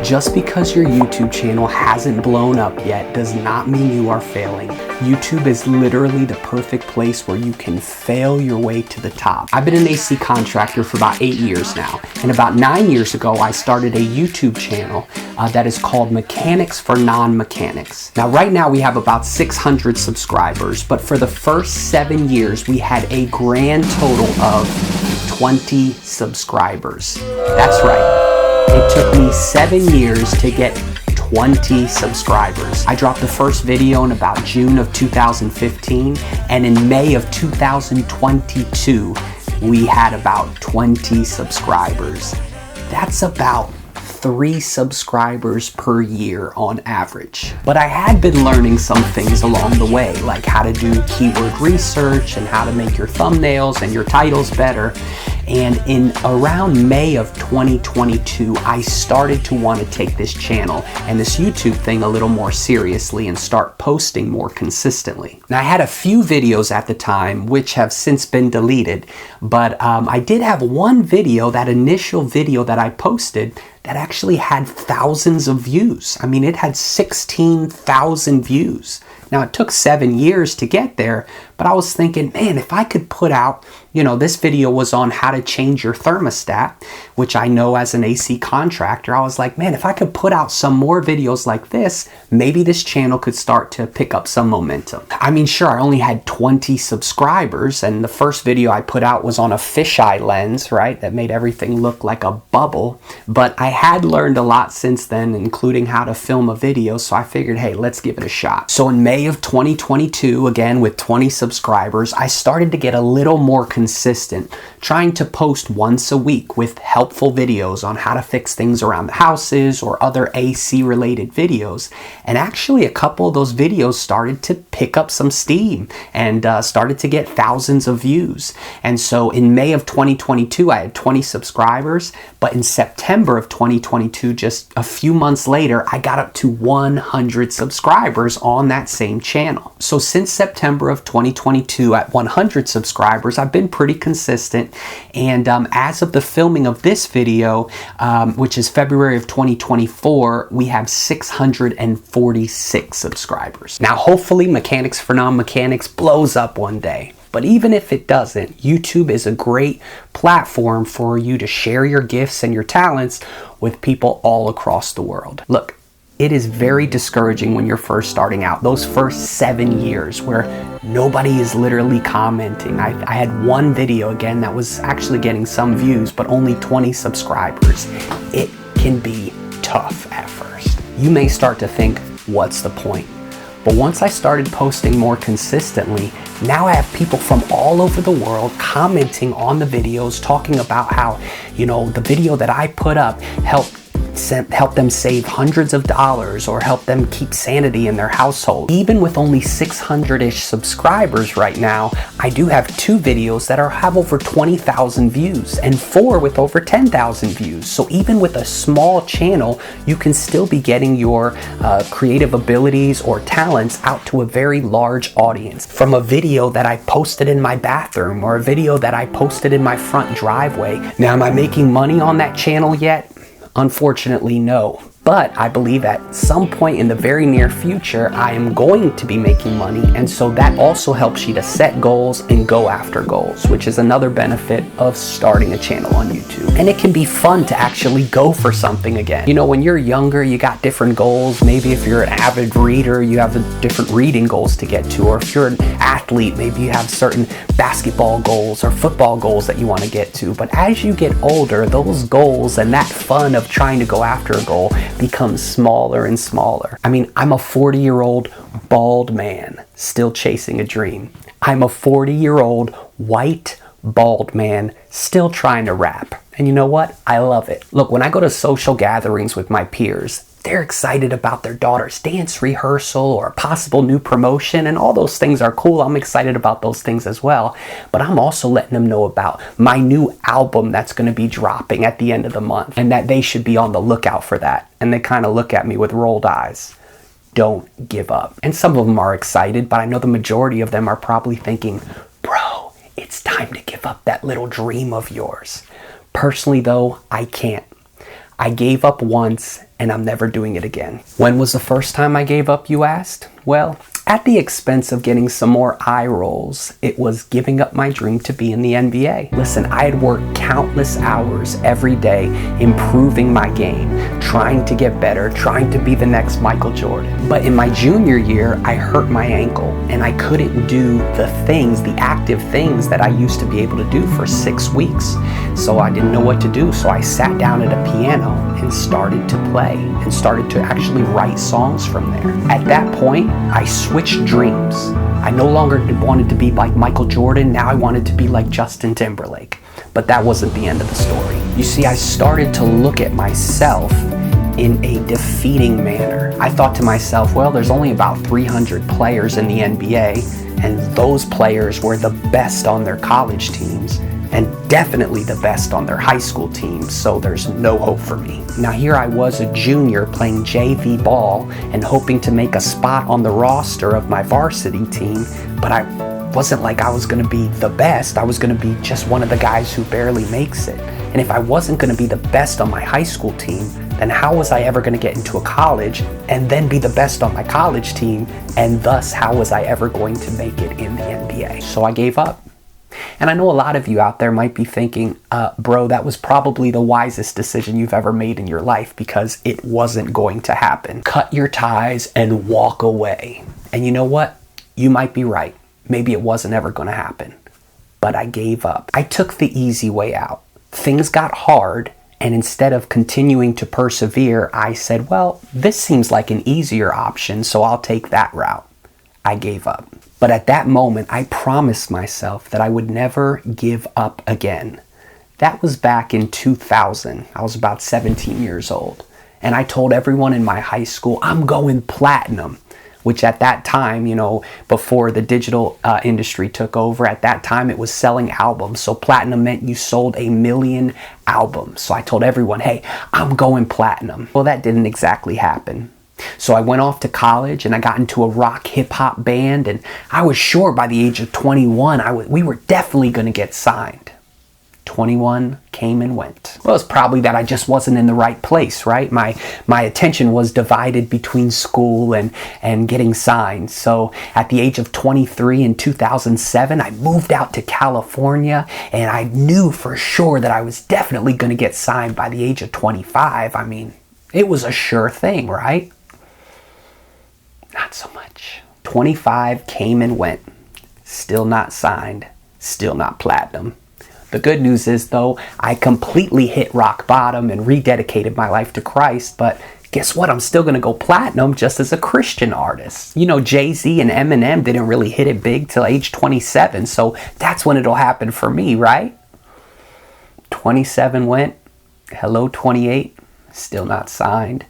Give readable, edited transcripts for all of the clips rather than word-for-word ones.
Just because your YouTube channel hasn't blown up yet does not mean you are failing. YouTube is literally the perfect place where you can fail your way to the top. I've been an AC contractor for about 8 years now, and about 9 years ago I started a YouTube channel that is called Mechanics for Non-Mechanics. Now right now we have about 600 subscribers, but for the first 7 years we had a grand total of 20 subscribers. That's right. It took me 7 years to get 20 subscribers. I dropped the first video in about June of 2015, and in May of 2022, we had about 20 subscribers. That's about 3 subscribers per year on average. But I had been learning some things along the way, like how to do keyword research and how to make your thumbnails and your titles better. And in around May of 2022, I started to want to take this channel and this YouTube thing a little more seriously and start posting more consistently. Now I had a few videos at the time which have since been deleted, but I did have one video, that initial video that I posted, that actually had thousands of views. I mean, it had 16,000 views. Now it took 7 years to get there, but I was thinking, man, if I could put out, this video was on how to change your thermostat, which I know as an AC contractor. I was like, man, if I could put out some more videos like this, maybe this channel could start to pick up some momentum. I mean, sure, I only had 20 subscribers, and the first video I put out was on a fisheye lens, right? That made everything look like a bubble. But I had learned a lot since then, including how to film a video, so I figured, hey, let's give it a shot. So in May of 2022, again with 20 subscribers, I started to get a little more consistent, trying to post once a week with helpful videos on how to fix things around the houses or other AC related videos. And actually a couple of those videos started to pick up some steam and started to get thousands of views. And so in May of 2022, I had 20 subscribers, but in September of 2022, just a few months later, I got up to 100 subscribers on that same channel. So since September of 2022 at 100 subscribers, I've been pretty consistent. And as of the filming of this video, which is February of 2024, we have 646 subscribers. Now, hopefully Mechanics for Non-Mechanics blows up one day. But even if it doesn't, YouTube is a great platform for you to share your gifts and your talents with people all across the world. Look, it is very discouraging when you're first starting out, those first 7 years where nobody is literally commenting. I had one video, again, that was actually getting some views, but only 20 subscribers. It can be tough at first. You may start to think, what's the point? But once I started posting more consistently, now I have people from all over the world commenting on the videos, talking about how, the video that I put up helped them save hundreds of dollars or help them keep sanity in their household. Even with only 600-ish subscribers right now, I do have 2 videos that have over 20,000 views and 4 with over 10,000 views. So even with a small channel, you can still be getting your creative abilities or talents out to a very large audience. From a video that I posted in my bathroom or a video that I posted in my front driveway. Now, am I making money on that channel yet? Unfortunately, no. But I believe at some point in the very near future, I am going to be making money. And so that also helps you to set goals and go after goals, which is another benefit of starting a channel on YouTube. And it can be fun to actually go for something again. When you're younger, you got different goals. Maybe if you're an avid reader, you have different reading goals to get to. Or if you're an athlete, maybe you have certain basketball goals or football goals that you want to get to. But as you get older, those goals and that fun of trying to go after a goal becomes smaller and smaller. I mean, I'm a 40-year-old bald man still chasing a dream. I'm a 40-year-old white bald man still trying to rap. And you know what? I love it. Look, when I go to social gatherings with my peers, they're excited about their daughter's dance rehearsal or a possible new promotion, and all those things are cool. I'm excited about those things as well. But I'm also letting them know about my new album that's going to be dropping at the end of the month, and that they should be on the lookout for that. And they kind of look at me with rolled eyes. Don't give up. And some of them are excited, but I know the majority of them are probably thinking, bro, it's time to give up that little dream of yours. Personally though, I can't. I gave up once and I'm never doing it again. When was the first time I gave up, you asked? Well, at the expense of getting some more eye rolls, it was giving up my dream to be in the NBA. Listen, I had worked countless hours every day improving my game, trying to get better, trying to be the next Michael Jordan. But in my junior year, I hurt my ankle and I couldn't do the things, the active things that I used to be able to do for 6 weeks. So I didn't know what to do. So I sat down at a piano and started to play and started to actually write songs from there. At that point, I switched dreams. I no longer wanted to be like Michael Jordan. Now I wanted to be like Justin Timberlake. But that wasn't the end of the story. You see, I started to look at myself in a defeating manner. I thought to myself, well, there's only about 300 players in the NBA, and those players were the best on their college teams and definitely the best on their high school teams, so there's no hope for me. Now here I was, a junior playing JV ball and hoping to make a spot on the roster of my varsity team, but I wasn't like I was going to be the best. I was going to be just one of the guys who barely makes it. And if I wasn't going to be the best on my high school team, then how was I ever going to get into a college and then be the best on my college team? And thus, how was I ever going to make it in the NBA? So I gave up. And I know a lot of you out there might be thinking, bro, that was probably the wisest decision you've ever made in your life because it wasn't going to happen. Cut your ties and walk away. And you know what? You might be right. Maybe it wasn't ever going to happen. But I gave up. I took the easy way out. Things got hard, and instead of continuing to persevere, I said, well, this seems like an easier option, so I'll take that route. I gave up. But at that moment, I promised myself that I would never give up again. That was back in 2000. I was about 17 years old. And I told everyone in my high school, I'm going platinum. Which at that time, you know, before the digital industry took over, at that time it was selling albums. So platinum meant you sold 1 million albums. So I told everyone, hey, I'm going platinum. Well, that didn't exactly happen. So I went off to college and I got into a rock hip hop band, and I was sure by the age of 21, we were definitely going to get signed. 21 came and went. Well, it's probably that I just wasn't in the right place, right? My attention was divided between school and getting signed. So at the age of 23 in 2007, I moved out to California, and I knew for sure that I was definitely going to get signed by the age of 25. I mean, it was a sure thing, right? Not so much. 25 came and went. Still not signed. Still not platinum. The good news is, though, I completely hit rock bottom and rededicated my life to Christ, but guess what? I'm still going to go platinum just as a Christian artist. You know, Jay-Z and Eminem didn't really hit it big till age 27, so that's when it'll happen for me, right? 27 went. Hello, 28. Still not signed.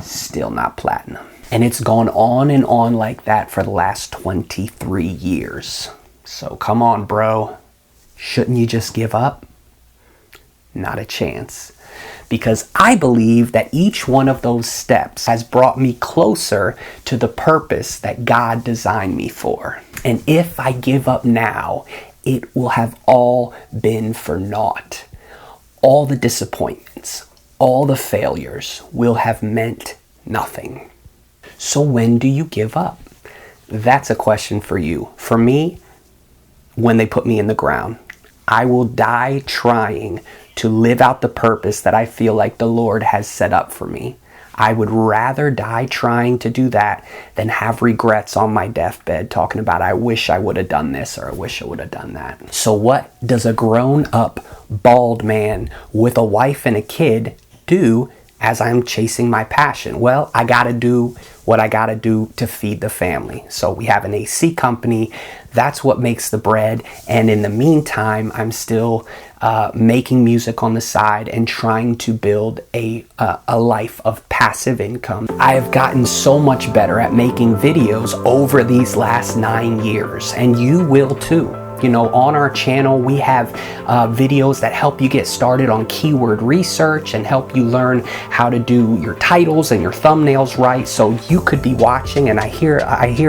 Still not platinum. And it's gone on and on like that for the last 23 years. So come on, bro. Shouldn't you just give up? Not a chance. Because I believe that each one of those steps has brought me closer to the purpose that God designed me for. And if I give up now, it will have all been for naught. All the disappointments, all the failures will have meant nothing. So when do you give up? That's a question for you. For me, when they put me in the ground. I will die trying to live out the purpose that I feel like the Lord has set up for me. I would rather die trying to do that than have regrets on my deathbed talking about, I wish I would have done this or I wish I would have done that. So what does a grown-up bald man with a wife and a kid do as I'm chasing my passion? Well, I got to do what I got to do to feed the family. So we have an AC company. That's what makes the bread. And in the meantime, I'm still making music on the side and trying to build a life of passive income. I have gotten so much better at making videos over these last 9 years, and you will too. You know, on our channel, we have videos that help you get started on keyword research and help you learn how to do your titles and your thumbnails right. So you could be watching, and I hear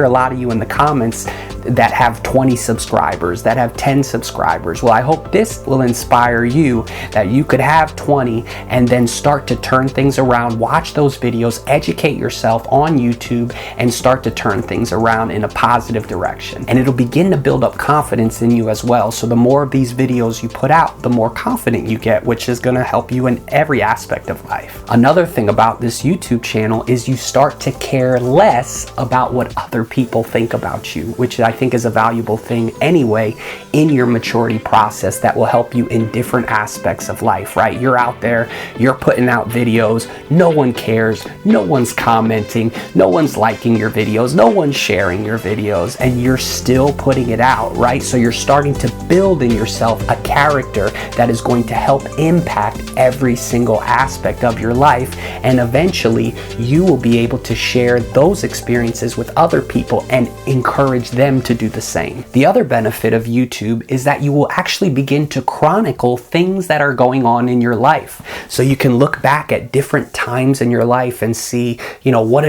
a lot of you in the comments that have 20 subscribers, that have 10 subscribers. Well, I hope this will inspire you that you could have 20 and then start to turn things around. Watch those videos, educate yourself on YouTube, and start to turn things around in a positive direction. And it'll begin to build up confidence in you as well. So the more of these videos you put out, the more confident you get, which is gonna help you in every aspect of life. Another thing about this YouTube channel is you start to care less about what other people think about you, which I think is a valuable thing anyway in your maturity process that will help you in different aspects of life, right? You're out there, you're putting out videos, no one cares, no one's commenting, no one's liking your videos, no one's sharing your videos, and you're still putting it out, right? So you're starting to build in yourself a character that is going to help impact every single aspect of your life, and eventually you will be able to share those experiences with other people and encourage them to do the same. The other benefit of YouTube is that you will actually begin to chronicle things that are going on in your life. So you can look back at different times in your life and see, you know, what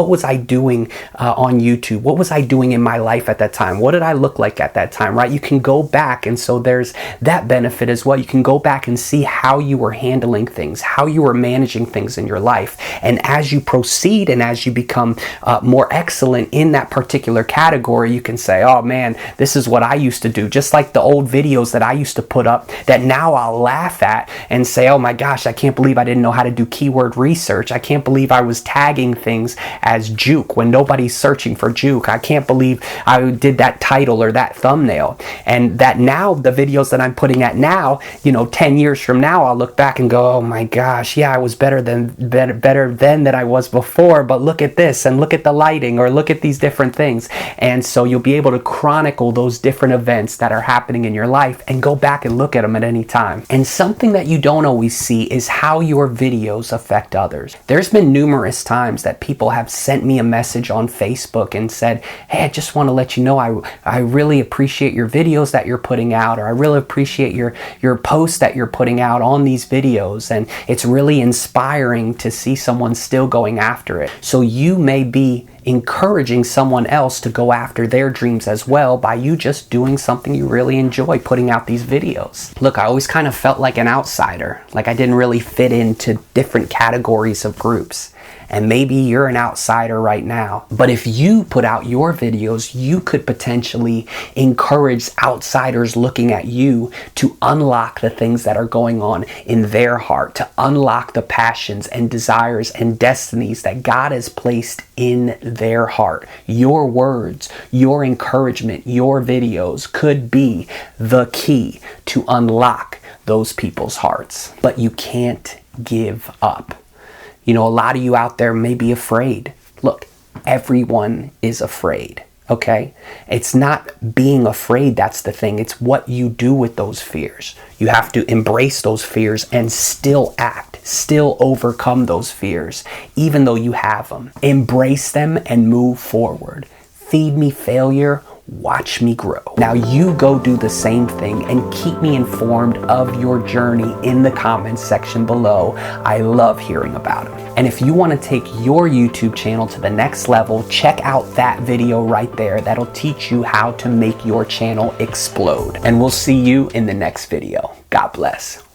was I doing on YouTube? What was I doing in my life at that time? What did I look like at that time, right? You can go back, and so there's that benefit as well. You can go back and see how you were handling things, how you were managing things in your life. And as you proceed and as you become more excellent in that particular category, you can say, oh man, this is what I used to do. Just like the old videos that I used to put up that now I'll laugh at and say, oh my gosh, I can't believe I didn't know how to do keyword research. I can't believe I was tagging things as juke when nobody's searching for juke. I can't believe I did that title or that thumbnail. And that now the videos that I'm putting at now, you know, 10 years from now, I'll look back and go, oh my gosh, yeah, I was better then than I was before, but look at this and look at the lighting or look at these different things. And so you'll be able to chronicle those different events that are happening in your life and go back and look at them at any time. And something that you don't always see is how your videos affect others. There's been numerous times that people have sent me a message on Facebook and said, hey, I just want to let you know I really appreciate your videos that you're putting out, or I really appreciate your posts that you're putting out on these videos, and it's really inspiring to see someone still going after it. So you may be encouraging someone else to go after their dreams as well by you just doing something you really enjoy, putting out these videos. Look, I always kind of felt like an outsider, like I didn't really fit into different categories of groups. And maybe you're an outsider right now. But if you put out your videos, you could potentially encourage outsiders looking at you to unlock the things that are going on in their heart, to unlock the passions and desires and destinies that God has placed in their heart. Your words, your encouragement, your videos could be the key to unlock those people's hearts. But you can't give up. You know, a lot of you out there may be afraid. Look, everyone is afraid, okay? It's not being afraid that's the thing. It's what you do with those fears. You have to embrace those fears and still act, still overcome those fears, even though you have them. Embrace them and move forward. Feed me failure. Watch me grow. Now you go do the same thing and keep me informed of your journey in the comments section below. I love hearing about them. And if you want to take your YouTube channel to the next level, check out that video right there. That'll teach you how to make your channel explode. And we'll see you in the next video. God bless.